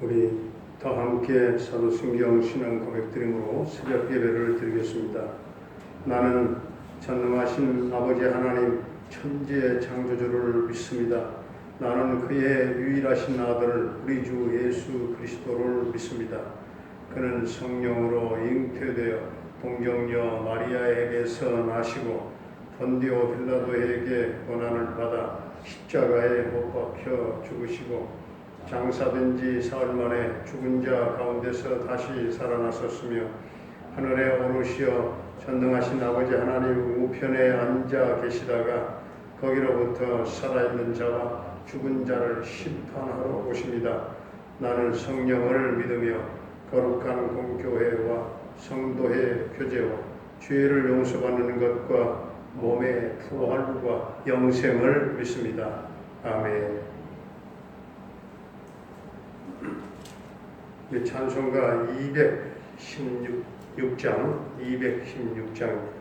우리 다 함께 사도신경 신앙 고백드림으로 새벽 예배를 드리겠습니다. 나는 전능하신 아버지 하나님 천지의 창조주를 믿습니다. 나는 그의 유일하신 아들 우리 주 예수 그리스도를 믿습니다. 그는 성령으로 잉태되어 동정녀 마리아에게서 나시고 본디오 빌라도에게 고난을 받아 십자가에 못 박혀 죽으시고 장사된 지 사흘 만에 죽은 자 가운데서 다시 살아나셨으며 하늘에 오르시어 전능하신 아버지 하나님 우편에 앉아 계시다가 거기로부터 살아있는 자와 죽은 자를 심판하러 오십니다. 나는 성령을 믿으며 거룩한 공교회와 성도의 교제와 죄를 용서받는 것과 몸의 부활과 영생을 믿습니다. 아멘. 찬송가 216장입니다.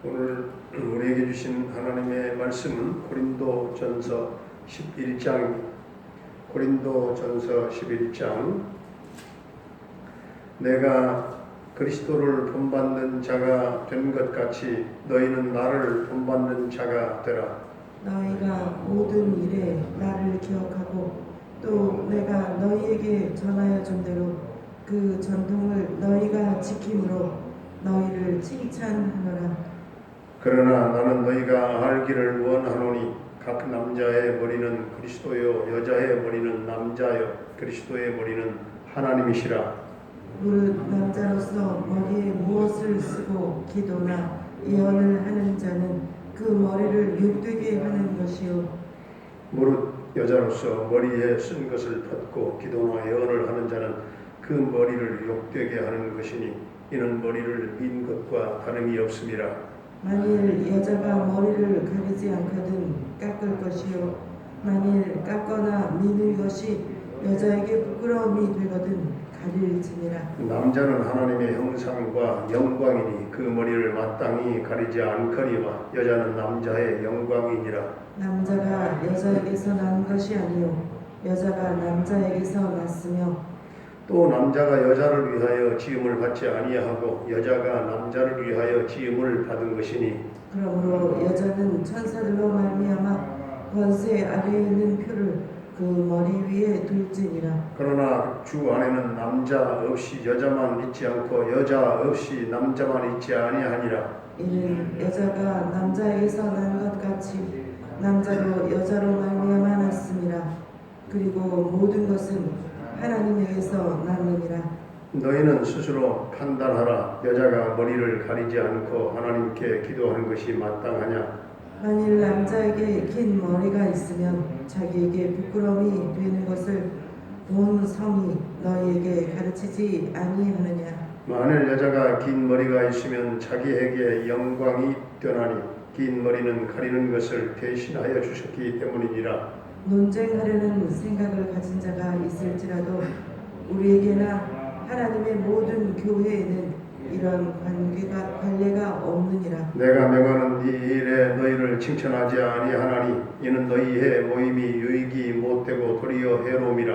오늘 우리에게 주신 하나님의 말씀은 고린도전서 11장 고린도전서 11장. 내가 그리스도를 본받는 자가 된 것 같이 너희는 나를 본받는 자가 되라. 너희가 모든 일에 나를 기억하고 또 내가 너희에게 전하여 준 대로 그 전통을 너희가 지킴으로 너희를 칭찬하노라. 그러나 나는 너희가 알기를 원하노니 각 남자의 머리는 그리스도요 여자의 머리는 남자요 그리스도의 머리는 하나님이시라. 무릇 남자로서 머리에 무엇을 쓰고 기도나 예언을 하는 자는 그 머리를 욕되게 하는 것이요 무릇 여자로서 머리에 쓴 것을 벗고 기도나 예언을 하는 자는 그 머리를 욕되게 하는 것이니 이는 머리를 민 것과 다름이 없음이라. 만일 여자가 머리를 가리지 않거든 깎을 것이요 만일 깎거나 미는 것이 여자에게 부끄러움이 되거든 가릴지니라. 남자는 하나님의 형상과 영광이니 그 머리를 마땅히 가리지 않거니와 여자는 남자의 영광이니라. 남자가 여자에게서 난 것이 아니요 여자가 남자에게서 났으며 또 남자가 여자를 위하여 지음을 받지 아니하고 여자가 남자를 위하여 지음을 받은 것이니 그러므로 여자는 천사들로 말미암아 권세 아래에 있는 표를 그 머리 위에 둘지니라. 그러나 주 안에는 남자 없이 여자만 있지 않고 여자 없이 남자만 있지 아니하니라. 이는 여자가 남자에게서 난 것 같이 남자로 여자로 말미암아 났음이라. 그리고 모든 것은 하나님에게서 났느니라. 너희는 스스로 판단하라. 여자가 머리를 가리지 않고 하나님께 기도하는 것이 마땅하냐? 만일 남자에게 긴 머리가 있으면 자기에게 부끄러움이 되는 것을 본 성이 너희에게 가르치지 아니하느냐. 만일 여자가 긴 머리가 있으면 자기에게 영광이 되나니 긴 머리는 가리는 것을 대신하여 주셨기 때문이니라. 논쟁하려는 생각을 가진 자가 있을지라도 우리에게나 하나님의 모든 교회에는 이런 관례가 없느니라. 내가 명하는 이 일에 너희를 칭찬하지 아니하나니 이는 너희의 모임이 유익이 못되고 도리어 해로움이라.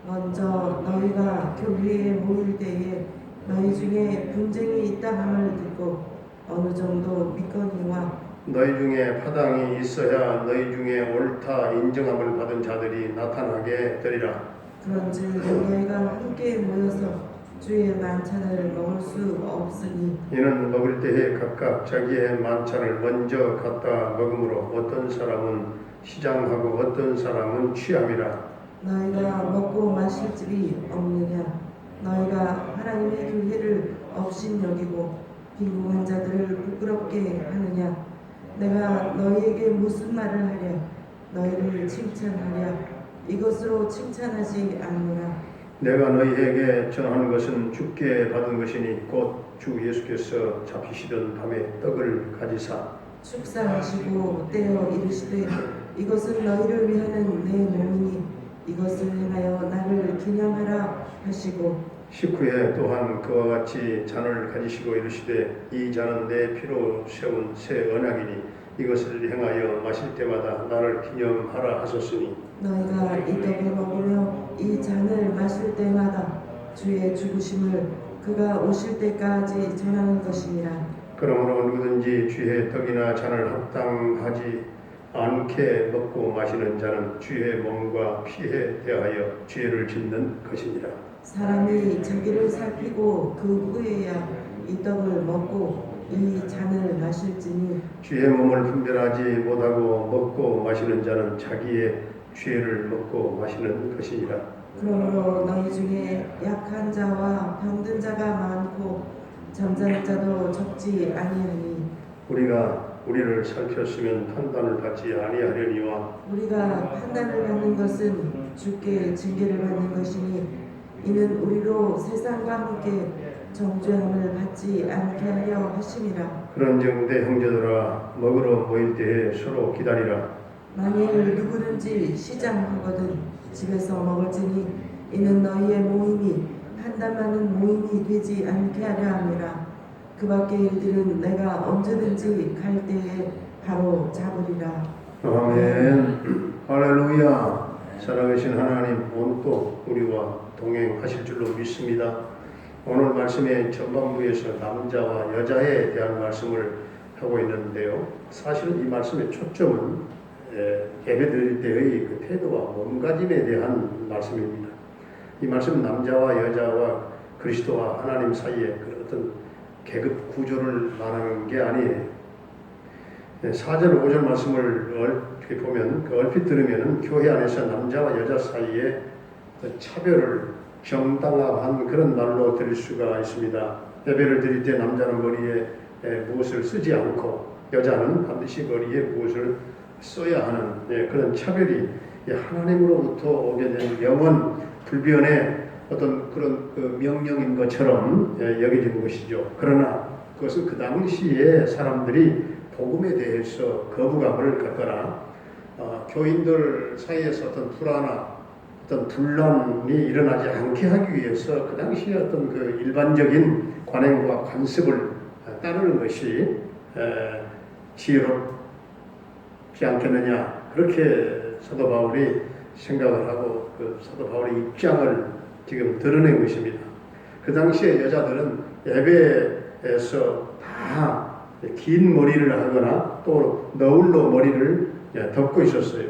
먼저 너희가 교회에 모일 때에 너희 중에 분쟁이 있다 함을 듣고 어느 정도 믿거니와 너희 중에 파당이 있어야 너희 중에 옳다 인정함을 받은 자들이 나타나게 되리라. 그런즉 너희가 함께 모여서 주의 만찬을 먹을 수 없으니 이는 먹을 때에 각각 자기의 만찬을 먼저 갖다 먹으므로 어떤 사람은 시장하고 어떤 사람은 취함이라. 너희가 먹고 마실 집이 없느냐. 너희가 하나님의 교회를 업신여기고 빈궁한 자들을 부끄럽게 하느냐. 내가 너희에게 무슨 말을 하랴. 너희를 칭찬하랴. 이것으로 칭찬하지 않노라. 내가 너희에게 전하는 것은 주께 받은 것이니 곧 주 예수께서 잡히시던 밤에 떡을 가지사 축사하시고 떼어 이르시되 이것은 너희를 위하는 내 몸이니 이것을 행하여 나를 기념하라 하시고 식후에 또한 그와 같이 잔을 가지시고 이르시되 이 잔은 내 피로 세운 새 언약이니 이것을 행하여 마실 때마다 나를 기념하라 하셨으니 너희가 이 떡을 먹으며 이 잔을 마실 때마다 주의 죽으심을 그가 오실 때까지 전하는 것이니라. 그러므로 누구든지 주의 떡이나 잔을 합당하지 않게 먹고 마시는 자는 주의 몸과 피에 대하여 죄를 짓는 것이니라. 사람이 자기를 살피고 그 후에야 이 떡을 먹고 이 잔을 마실지니 주의 몸을 분별하지 못하고 먹고 마시는 자는 자기의 죄를 먹고 마시는 것이니라. 그러므로 너희 중에 약한 자와 병든 자가 많고 잠자는 자도 적지 아니하니 우리가 우리를 살폈으면 판단을 받지 아니하려니와 우리가 판단을 받는 것은 주께 징계를 받는 것이니 이는 우리로 세상과 함께 정죄함을 받지 않게 하려 하심이라. 그런즉 내 형제들아 먹으러 모일 때에 서로 기다리라. 만일 누구든지 시장하거든 집에서 먹을지니 이는 너희의 모임이 판단받는 모임이 되지 않게 하려 함이라. 그 밖의 일들은 내가 언제든지 갈 때에 바로 잡으리라. 아멘. 할렐루야. 살아계신 하나님 오늘도 우리와 동행하실 줄로 믿습니다. 오늘 말씀의 전반부에서 남자와 여자에 대한 말씀을 하고 있는데요. 사실은 이 말씀의 초점은 예배드릴 때의 그 태도와 몸가짐에 대한 말씀입니다. 이 말씀은 남자와 여자와 그리스도와 하나님 사이의 그 어떤 계급 구조를 말하는 게 아니에요. 4절 5절 말씀을 보면 얼핏 들으면 교회 안에서 남자와 여자 사이에 차별을 정당화한 그런 말로 들을 수가 있습니다. 예배를 드릴 때 남자는 머리에 무엇을 쓰지 않고 여자는 반드시 머리에 무엇을 써야 하는 그런 차별이 하나님으로부터 오게 된 영원 불변의 어떤 그런 그 명령인 것처럼 여겨지는 것이죠. 그러나 그것은 그 당시에 사람들이 복음에 대해서 거부감을 갖거나 교인들 사이에서 어떤 불화나 어떤 분란이 일어나지 않게 하기 위해서 그 당시에 어떤 그 일반적인 관행과 관습을 따르는 것이 지혜롭지 않겠느냐, 그렇게 사도 바울이 생각을 하고 그 사도 바울의 입장을 지금 드러낸 것입니다. 그 당시에 여자들은 예배에서 다 긴 머리를 하거나 또 너울로 머리를 덮고 있었어요.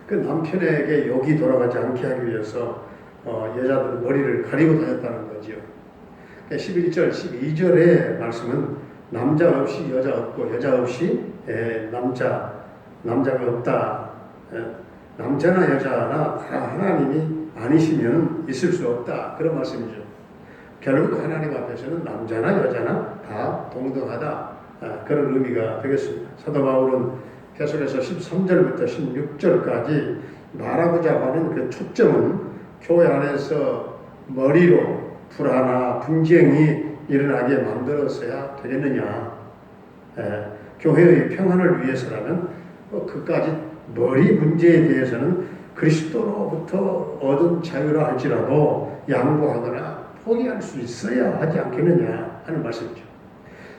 그 남편에게 욕이 돌아가지 않게 하기 위해서 여자들은 머리를 가리고 다녔다는 거지요. 11절, 12절의 말씀은 남자 없이 여자 없고 여자 없이 남자가 없다. 남자나 여자나 다 하나님이 아니시면 있을 수 없다. 그런 말씀이죠. 결국 하나님 앞에서는 남자나 여자나 다 동등하다. 그런 의미가 되겠습니다. 사도 바울은 계속해서 13절부터 16절까지 말하고자 하는 그 초점은 교회 안에서 머리로 불화나 분쟁이 일어나게 만들어서야 되겠느냐. 교회의 평안을 위해서라면 그까지 머리 문제에 대해서는 그리스도로부터 얻은 자유라 할지라도 양보하거나 포기할 수 있어야 하지 않겠느냐 하는 말씀이죠.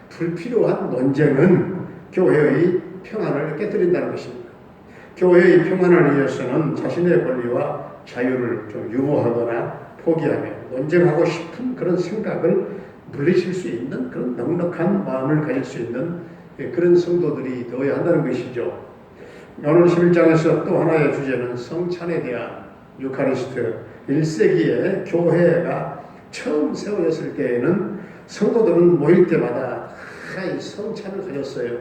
불필요한 논쟁은 교회의 평안을 깨뜨린다는 것입니다. 교회의 평안을 위해서는 자신의 권리와 자유를 좀 유보하거나 포기하며 논쟁하고 싶은 그런 생각을 물리칠 수 있는 그런 넉넉한 마음을 가질 수 있는 그런 성도들이 되어야 한다는 것이죠. 오늘 11장에서 또 하나의 주제는 성찬에 대한 유카리스트, 1세기에 교회가 처음 세워졌을 때에는 성도들은 모일 때마다 이 성찬을 가졌어요.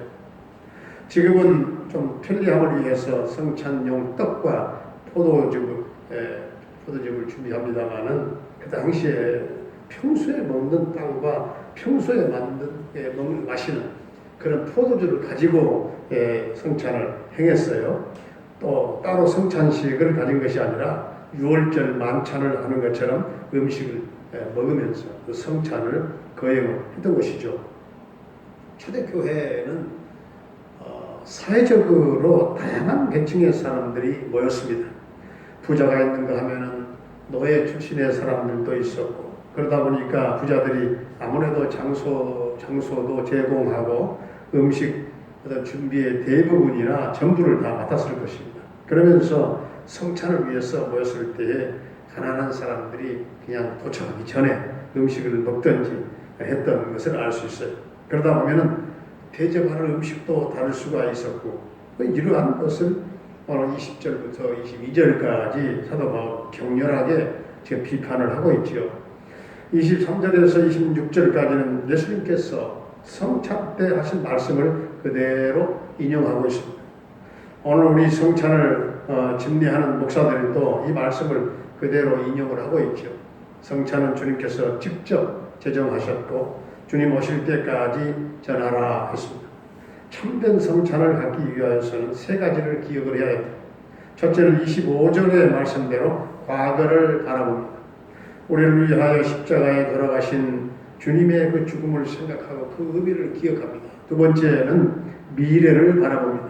지금은 좀 편리함을 위해서 성찬용 떡과 포도즙을 준비합니다만은 그 당시에 평소에 먹는 빵과 평소에 마시는 그런 포도주를 가지고 성찬을 행했어요. 또 따로 성찬식을 가진 것이 아니라 유월절 만찬을 하는 것처럼 음식을 먹으면서 그 성찬을 거행을 했던 것이죠. 초대교회는 사회적으로 다양한 계층의 사람들이 모였습니다. 부자가 있는가 하면은 노예 출신의 사람들도 있었고, 그러다 보니까 부자들이 아무래도 장소도 제공하고 음식 준비의 대부분이나 전부를 다 맡았을 것입니다. 그러면서 성찬을 위해서 모였을 때에 가난한 사람들이 그냥 도착하기 전에 음식을 먹든지 했던 것을 알 수 있어요. 그러다 보면은 대접하는 음식도 다를 수가 있었고, 이러한 것을 오늘 20절부터 22절까지 사도 바울 격렬하게 지금 비판을 하고 있지요. 23절에서 26절까지는 예수님께서 성찬 때 하신 말씀을 그대로 인용하고 있습니다. 오늘 우리 성찬을 집례하는 목사들도 이 말씀을 그대로 인용을 하고 있죠. 성찬은 주님께서 직접 제정하셨고 주님 오실 때까지 전하라 했습니다. 참된 성찬을 갖기 위하여서는 세 가지를 기억을 해야 합니다. 첫째는 25절의 말씀대로 과거를 바라봅니다. 우리를 위하여 십자가에 돌아가신 주님의 그 죽음을 생각하고 그 의미를 기억합니다. 두 번째는 미래를 바라봅니다.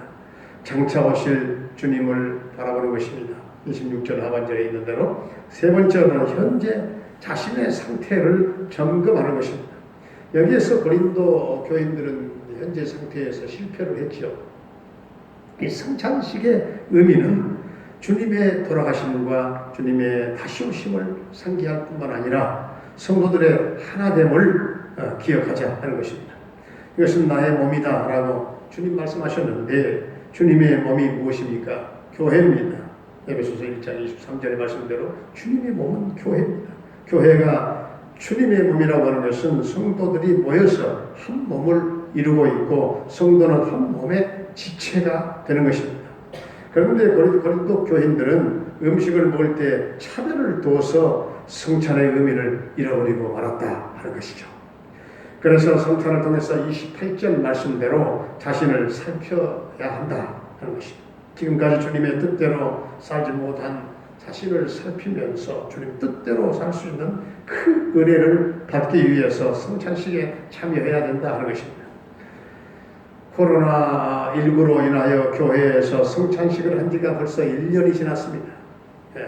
장차 오실 주님을 바라보는 것입니다. 26절 하반절에 있는 대로. 세 번째는 현재 자신의 상태를 점검하는 것입니다. 여기에서 고린도 교인들은 현재 상태에서 실패를 했죠. 이 성찬식의 의미는 주님의 돌아가심과 주님의 다시 오심을 상기할 뿐만 아니라 성도들의 하나됨을 기억하자 하는 것입니다. 이것은 나의 몸이다 라고 주님 말씀하셨는데 주님의 몸이 무엇입니까? 교회입니다. 에베소서 1장 23절의 말씀대로 주님의 몸은 교회입니다. 교회가 주님의 몸이라고 하는 것은 성도들이 모여서 한 몸을 이루고 있고 성도는 한 몸의 지체가 되는 것입니다. 그런데 고린도 교인들은 음식을 먹을 때 차별을 두어서 성찬의 의미를 잃어버리고 말았다 하는 것이죠. 그래서 성찬을 통해서 28절 말씀대로 자신을 살펴야 한다 하는 것입니다. 지금까지 주님의 뜻대로 살지 못한 자신을 살피면서 주님 뜻대로 살 수 있는 큰 은혜를 받기 위해서 성찬식에 참여해야 된다 하는 것입니다. 코로나19로 인하여 교회에서 성찬식을 한 지가 벌써 1년이 지났습니다.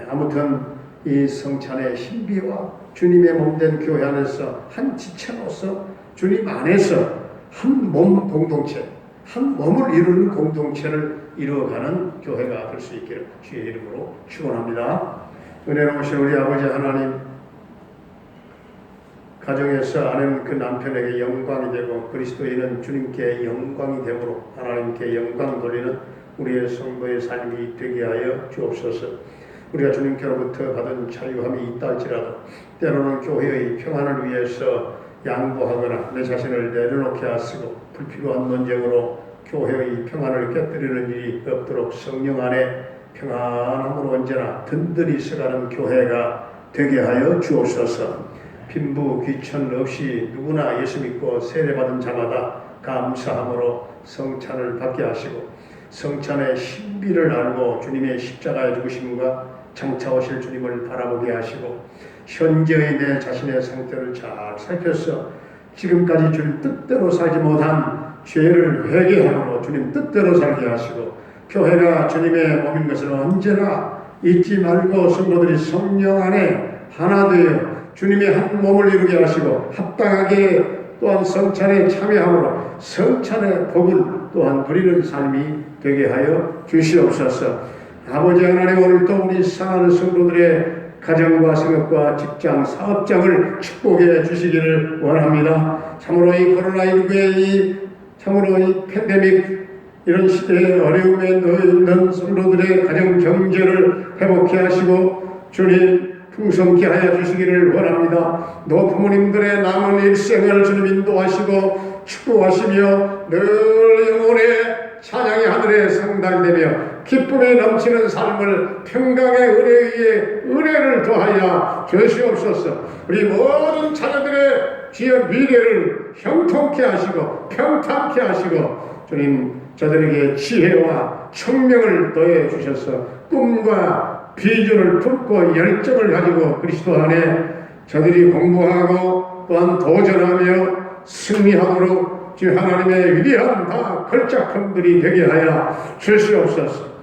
아무튼 이 성찬의 신비와 주님의 몸된 교회 안에서 한 지체로서 주님 안에서 한 몸 공동체, 한 몸을 이루는 공동체를 이루어가는 교회가 될 수 있기를 주의 이름으로 축원합니다. 은혜로우신 우리 아버지 하나님, 가정에서 아내는 그 남편에게 영광이 되고 그리스도인은 주님께 영광이 되므로 하나님께 영광 돌리는 우리의 성도의 삶이 되게 하여 주옵소서. 우리가 주님께로부터 받은 자유함이 있다 할지라도 때로는 교회의 평안을 위해서 양보하거나 내 자신을 내려놓게 하시고 불필요한 논쟁으로 교회의 평안을 깨뜨리는 일이 없도록 성령 안에 평안함으로 언제나 든든히 서가는 교회가 되게 하여 주옵소서. 빈부 귀천 없이 누구나 예수 믿고 세례받은 자마다 감사함으로 성찬을 받게 하시고 성찬의 신비를 알고 주님의 십자가의 죽으심과 장차 오실 주님을 바라보게 하시고 현재의 내 자신의 상태를 잘 살펴서 지금까지 주님 뜻대로 살지 못한 죄를 회개함으로 주님 뜻대로 살게 하시고 교회가 주님의 몸인 것을 언제나 잊지 말고 성도들이 성령 안에 하나 되어 주님의 한 몸을 이루게 하시고 합당하게 또한 성찬에 참여함으로 성찬의 복을 또한 누리는 삶이 되게 하여 주시옵소서. 아버지 하나님, 오늘도 우리 사랑하는 성도들의 가정과 생업과 직장, 사업장을 축복해 주시기를 원합니다. 참으로 이 코로나19의 참으로 이 팬데믹 이런 시대에 어려움에 놓여 있는 성도들의 가정 경제를 회복해 하시고 주님 풍성케 하여 주시기를 원합니다. 너 부모님들의 남은 일생을 주님 인도하시고 축복하시며 늘 영혼의 찬양이 하늘에 상달되며 기쁨이 넘치는 삶을 평강의 은혜에 의해 은혜를 더하여 주시옵소서. 우리 모든 자녀들의 지역 미래를 형통케 하시고 평탄케 하시고 주님 저들에게 지혜와 청명을 더해 주셔서 꿈과 비전을 품고 열정을 가지고 그리스도 안에 저들이 공부하고 또한 도전하며 승리하도록 주 하나님의 위대한 다 걸작품들이 되게 하여 주시옵소서.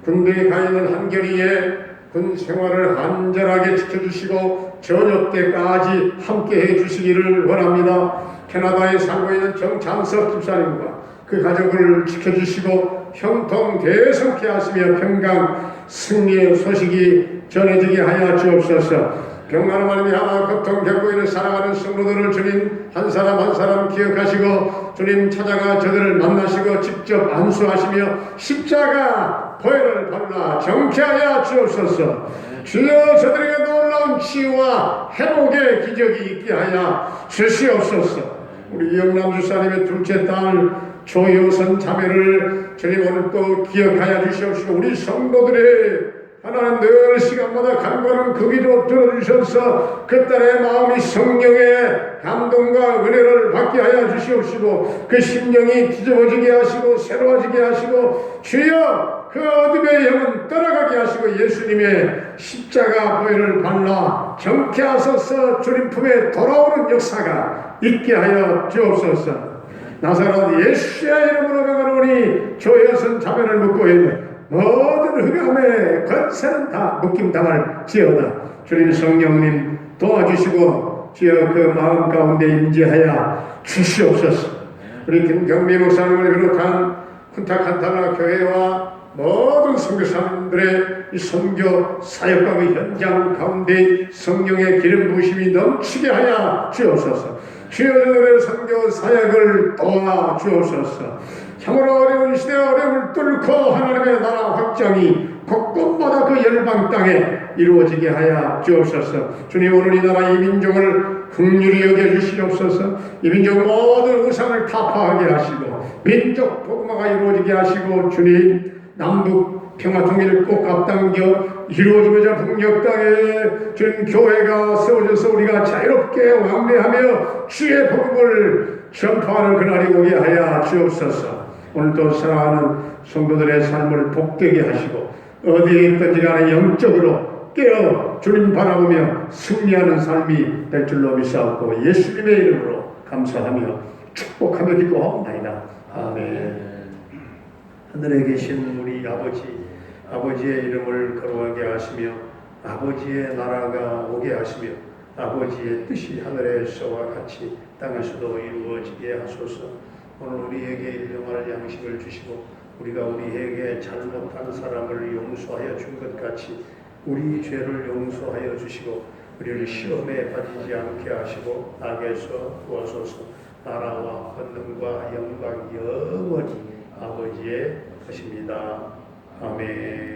군대에 가 있는 한결이에 군 생활을 안전하게 지켜주시고 저녁 때까지 함께해 주시기를 원합니다. 캐나다에 살고 있는 정장석 집사님과 그 가족을 지켜주시고 형통 대성케 하시며 평강 승리의 소식이 전해지게 하여 주옵소서. 병나는 하나님이 하나 고통 겪고 있는 사랑하는 성도들을 주님 한 사람 한 사람 기억하시고 주님 찾아가 저들을 만나시고 직접 안수하시며 십자가 보혈을 발라 정케하여 주옵소서. 주여 저들에게 놀라운 치유와 회복의 기적이 있게 하여 주시옵소서. 우리 영남 주사님의 둘째 딸 조효선 자매를 주님 오늘 또 기억하여 주시옵시고 우리 성도들의 하나님 늘 시간마다 간과는 그 기도 들어주셔서 그 딸의 마음이 성령의 감동과 은혜를 받게 하여 주시옵시고 그 심령이 뒤집어지게 하시고 새로워지게 하시고 주여 그 어둠의 영은 떠나가게 하시고 예수님의 십자가 보혈을 발라 정케하소서. 주님 품에 돌아오는 역사가 있게 하여 주옵소서. 나사렛 예수의 이름으로 명하노니 조여선 자매를 묶고 있는 모든 흑암의 권세는 다 묶임당할지어다. 주님 성령님 도와주시고 주여 그 마음 가운데 임재하여 주시옵소서. 우리 김경미 목사님을 비롯한 쿤타칸타나 교회와 모든 선교사님들의 이 선교 사역과 그 현장 가운데 성령의 기름 부으심이 넘치게 하여 주옵소서. 주여들의 선교 사역을 도와 주옵소서. 참으로 어려운 시대 어려움을 뚫고 하나님의 나라 확장이 곳곳마다 그 열방 땅에 이루어지게 하여 주옵소서. 주님, 오늘 이 나라 이 민족을 긍휼히 여겨주시옵소서. 이 민족 모든 우상을 타파하게 하시고 민족 복음화가 이루어지게 하시고, 주님, 남북 평화 통일을 꼭 앞당겨 이루어지면서 북녘 땅에 주님 교회가 세워져서 우리가 자유롭게 왕래하며 주의 복음을 전파하는 그날이 오게 하여 주옵소서. 오늘도 사랑하는 성도들의 삶을 복되게 하시고 어디에 있든지 간에 영적으로 깨어 주님 바라보며 승리하는 삶이 될 줄로 믿사옵고 예수님의 이름으로 감사하며 축복하며 기도하옵나이다. 아멘. 하늘에 계신 우리 아버지의 이름을 거룩하게 하시며 아버지의 나라가 오게 하시며 아버지의 뜻이 하늘에서와 같이 땅에서도 이루어지게 하소서. 오늘 우리에게 일용할 양식을 주시고 우리가 우리에게 잘못한 사람을 용서하여 준 것 같이 우리 죄를 용서하여 주시고 우리를 시험에 빠지지 않게 하시고 악에서 구하소서. 나라와 권능과 영광 영원히 아버지의 것입니다. 아멘.